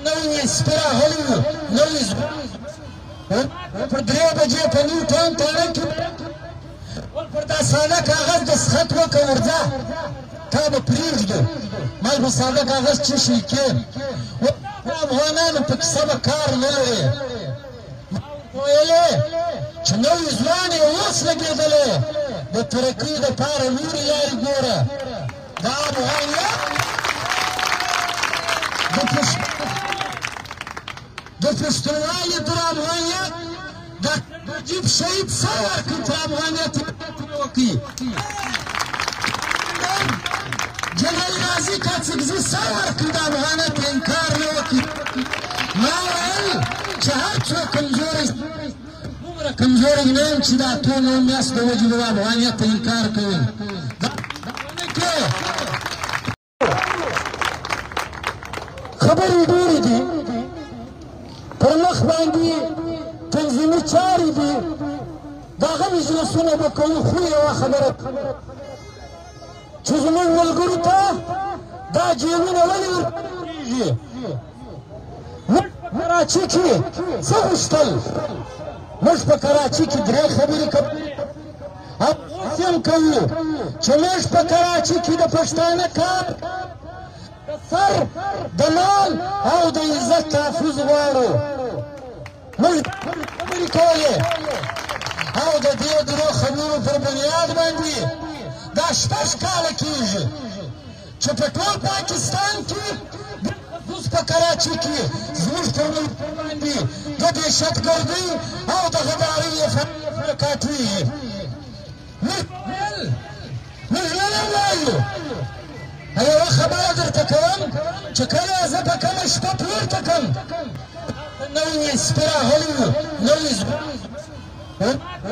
نوی سپی راغلی وو نوی ځوان پر 3 بجې په نیو ټاون تاڼه کې پر دا ساده کاغذ دستخط وکړه ورځه تا به پرېږدو ما په ساده کاغذ څه شي کې افغانانو په کیسه به کار نه لرې ما ویلې چې نوی ځوان یې اوس لګېدلی د ترقۍ دپاره نورې لارې ګوره دا افغانیت د پښتونوالي تر افغانیت د نجیب شهید څه ورکړي په افغانیت وکړي جنرال غازي کاڅکزي څه ورکړي د افغانیت انکار نه وکړي ما ویل چې هر څوک کمزوری دومره کمزوری نه یم چې د اتو نو میاشت د وجې د افغانیت انکار کوي خبرې ډېرې دي پر مخ باندې تنظیمي چارې دي د هغه مجلسونه به کوو خو یوه خبره چې زموږ ملګرو ته دا جیبونه ولې ورکېږي موږ په کراچي کې څه غوښتل موږ په کراچي کې 3 خبرې کوو او اوس هم کوو چې موږ په کراچي کې د پښتانه کار د سر د مال او د عزت تحفظ غواړو موږ خبرې کولې او د دې درو خبرو پر بنیاد باندې دا 6 کاله کېږي چې په ټول پاکستان کې خصوص په کراچي کې زموږ پر ملک باندې د دهشتګردۍ او د غدارۍ فعالیتونه موږ نه وایو یوه خبره درته کوم چې کله زه په کومه شپه پورته کړم نوی سپی راغلی وو نوی ځوان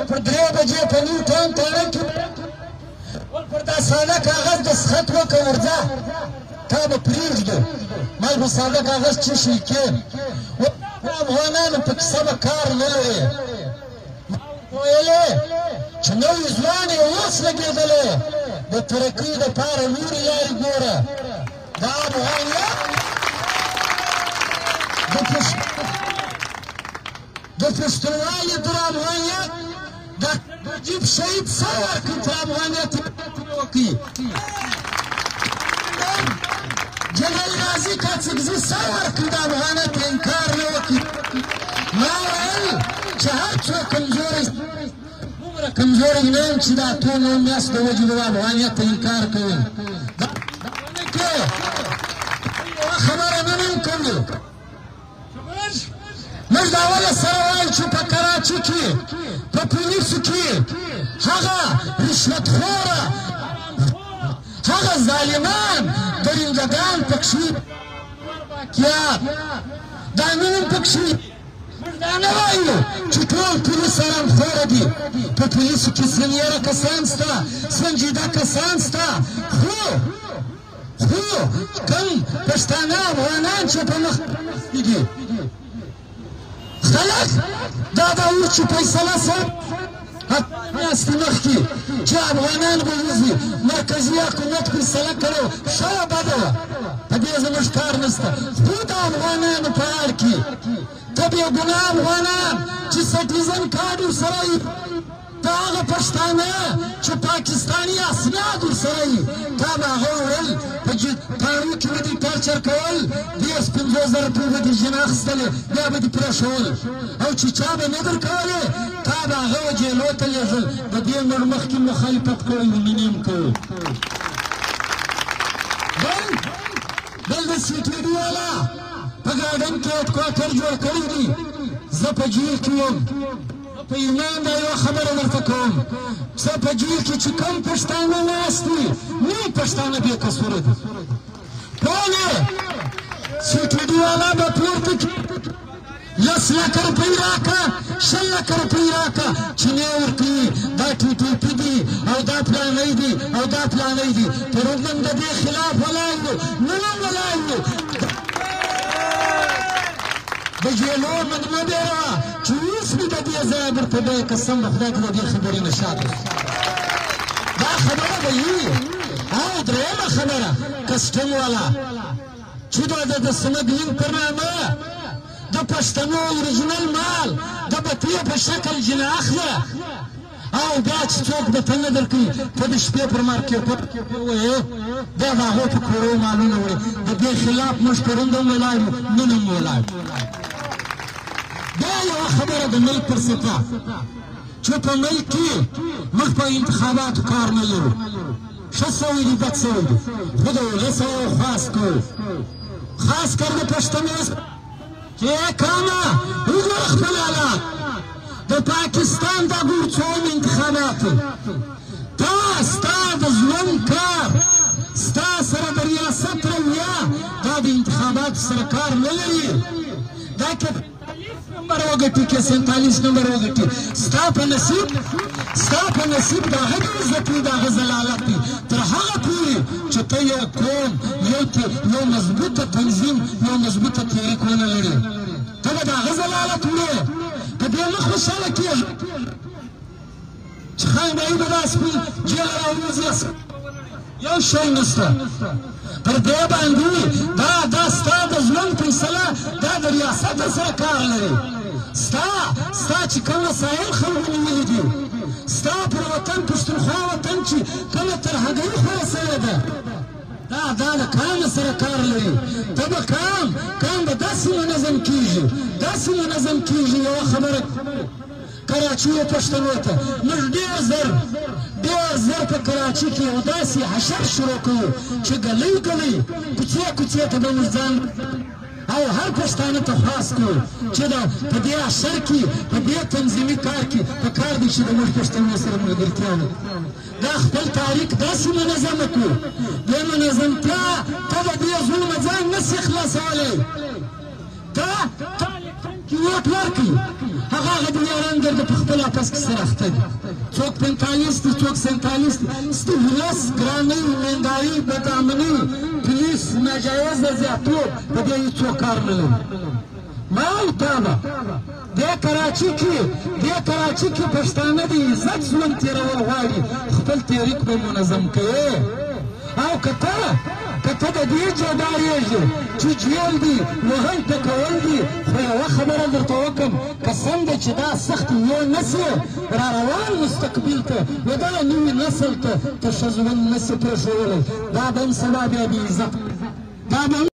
پر 3 بجې په نیو ټاون تاڼه کې پر دا ساده کاغذ دستخط وکړه ورځه تا به پرېږدو ما په ساده کاغذ څه شي کې افغانانو په کیسه به کار نه لرې ما ویلې چې نوی ځوان یې اوس لګېدلی د ترقۍ دپاره نورې لارې ګوره دا افغانیت د پښتونوالي تر افغانیت د نجیب شهید څه ورکړي په افغانیت وکړي جنرال غازي کاڅکزي څه ورکړي د افغانیت انکار نه وکړي ما ویل چې هر څوک کمزوری دومره کمزوری نه یم چې د اتو نو میاشت د وجې د افغانیت انکار کوي یوه خبره نن هم کوو موږ د اوله سره وایو چې په کراچي کې په پولیسو کې هغه رشوتخوره هغه ظالمان درندګان پکښې واقعات دا نن هم پکښې موږ دا نه وایو چې ټول پولیس حرامخوره دي په پولیسو کې سنیره کسان شته سنجیده کسان شته خو کوم پښتانه افغانان چې په مخ دي خلک دا به و چې فیصله سره میاشتې مخکې چې افغانان به وځي مرکزي حکومت فیصله کړې ښه وه بده وه په دې زموږ کار نشته خو د افغانانو په اړه کې ته بېګناه افغانان چې سټیزن کارډ ورسره وي دا هغه پښتانه چې پاکستاني اسناد ورسره وي تا به هغه وړل په تاڼو کې به دې ټارچر کول 10-15,000 روپۍ به دې جنه اخیستلې بیا به دې پرېښول او چې چا به نه درکولې تا به هغه و جیلو ته لېږل د دې نور مخکې مخالفت کړی و نن یې کوو بل د سیټویډي والا په ګارډن کې هېډکواټر جوړ کړی دي زه په جیل کې وم په ایمان دا یوه خبره درته کوم زه په جیل کې چې کوم پښتانه ناست وي نیم پښتانه بې قصوره دي ټول یې سیټویډي والا به پورته کړي 10 لکه روپۍ راکړه 20 لکه روپۍ راکړه چې نه یې ورکوي دا ټوټوپي دي او دا پلانی دي او دا پلانی دي پرون هم د دې خلاف ولاړ وو نن هم ولاړ وو د جیلو مدمه بیا وه چې اوس مې د دې ځایه درته بیه قسم د خدای که د دې خبرې نه شاته دا خبره به وي او درېیمه خبره کسټم والا چې دا د سمګلینګ په نامه د پښتنو اوریجنل مال د بټې په شکل جنه اخله او بیا چې څوک به ته نه درکوي ته د شپې پر مارکېټونو کې ووایې بیا د هغو په کورو مالونه وړي د دې خلاف موږ پرون هم ولاړ یو نن هم ولاړ بیا یوه خبره د ملک پر صفات چې په ملک کې موږ په انتخاباتو کار نه لرو ښه سوی دي بد سوی دي خو د ولس خواست کوو خاص کر د پښتنو چې کامه وګوره خپل حالات د پاکستان د ګورڅوم انتخاباتو تا ستا د ژوند کار ستا سره د ریاست رویه دا د انتخاباتو سره کار نه لري دا که 40 نمبر وګټي که 47 نمبر وګټي ستا په نصیب د هغه عزت وي د هغه ضلالت وي تر هغه پورې چې ته یو قوم یو مضبوطه تنظیم یو مضبوطه تحریک ونه لرې ته به د هغه ضلالت وړې په دې نه خوشحاله کېږي چې خاندایي به داسې په جیل راووځي یو شی نشته پر دې باندې دا ستا د ژوند فیصله دا د ریاست سره کار لري ستا چې کوم وسایل خلکو نیولي دي ستا پر وطن پښتونخوا وطن چې کله تر هګۍ خوره سوې ده دا د کام سره کار لري ته به کام به داسې منظم کېږي یوه خبره کراچي پښتنو ته موږ ډېر زر په کراچي کې یو داسې حشر شروع کوو چې ګلۍ کوڅې ته به موږ ځان او هر پښتانه ته خواست کوو چې په دې حشر کې په دې تنظیمي کار کې په کار دی چې د موږ پښتنو سره ملګرتیا وکړو دا خپل تاریخ داسې منظمه کړو دې منظمتیا ته د دې ظلمه ځان نسي خلاصولی ته ووټ ورکړي هغه دنیارنګر د په خپل اپس کې سره اخته دي څوک 45 دي څوک 47 دي ستاسو ولس ګرانۍ مهنګایي بدامني پولیس ناجایزه زیاتوب په دې هېڅوک کار نه لري ما او تا به دې کراچي کې پښتانه د عزت ژوند تېرول غواړي خپل تحریک به منظم کوي او که ته د دې جدارېږي چې جیل دي وهل ټکول دي خو یوه خبره درته وکړم قسم دی چې دا سخت یو نسي را روان مستقبل ته نو دا نوي نسل ته ښه ژوند نسي پرېښولی دا به هم سبا بیا بې عزت